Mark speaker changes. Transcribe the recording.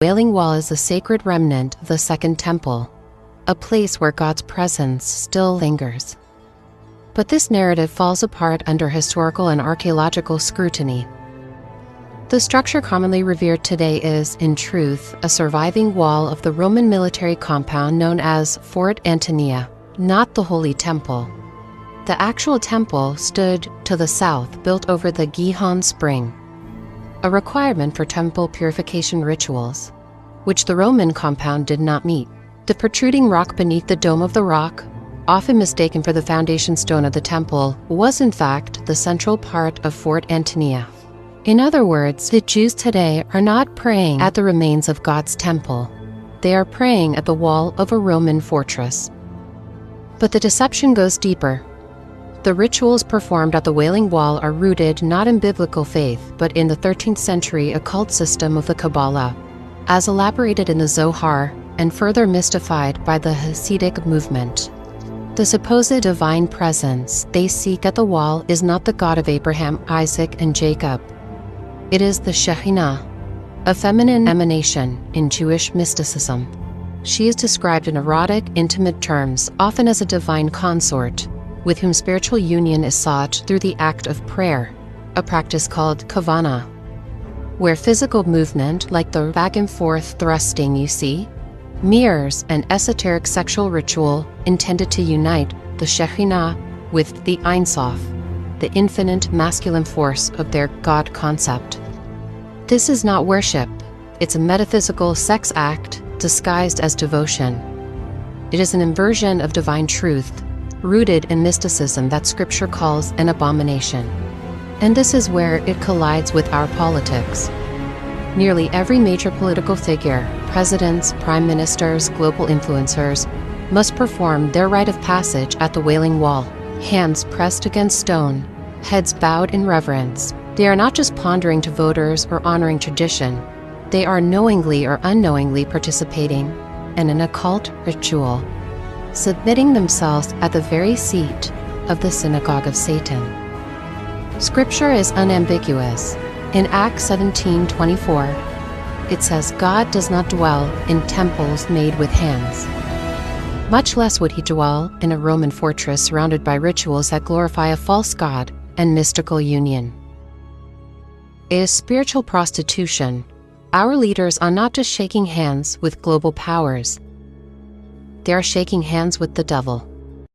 Speaker 1: Wailing Wall is a sacred remnant of the Second Temple, a place where God's presence still lingers. But this narrative falls apart under historical and archaeological scrutiny. The structure commonly revered today is, in truth, a surviving wall of the Roman military compound known as Fort Antonia, not the Holy Temple. The actual temple stood to the south, built over the Gihon Spring, a requirement for temple purification rituals, which the Roman compound did not meet. The protruding rock beneath the dome of the rock, often mistaken for the foundation stone of the temple, was in fact the central part of Fort Antonia. In other words, the Jews today are not praying at the remains of God's temple. They are praying at the wall of a Roman fortress. But the deception goes deeper. The rituals performed at the Wailing Wall are rooted not in biblical faith, but in the 13th century occult system of the Kabbalah, as elaborated in the Zohar and further mystified by the Hasidic movement. The supposed divine presence they seek at the wall is not the God of Abraham, Isaac, and Jacob. It is the Shekhinah, a feminine emanation in Jewish mysticism. She is described in erotic, intimate terms, often as a divine consort, with whom spiritual union is sought through the act of prayer, a practice called kavana, where physical movement, like the back and forth thrusting you see, mirrors an esoteric sexual ritual intended to unite the Shekhinah with the Ein Sof, the infinite masculine force of their God concept. This is not worship. It's a metaphysical sex act disguised as devotion. It is an inversion of divine truth, rooted in mysticism that Scripture calls an abomination. And this is where it collides with our politics. Nearly every major political figure, presidents, prime ministers, global influencers, must perform their rite of passage at the Wailing Wall, hands pressed against stone, heads bowed in reverence. They are not just pandering to voters or honoring tradition. They are knowingly or unknowingly participating in an occult ritual, submitting themselves at the very seat of the synagogue of Satan. Scripture is unambiguous. In Acts 17:24, it says, "God does not dwell in temples made with hands." Much less would he dwell in a Roman fortress surrounded by rituals that glorify a false god and mystical union. It is spiritual prostitution. Our leaders are not just shaking hands with global powers. They are shaking hands with the devil.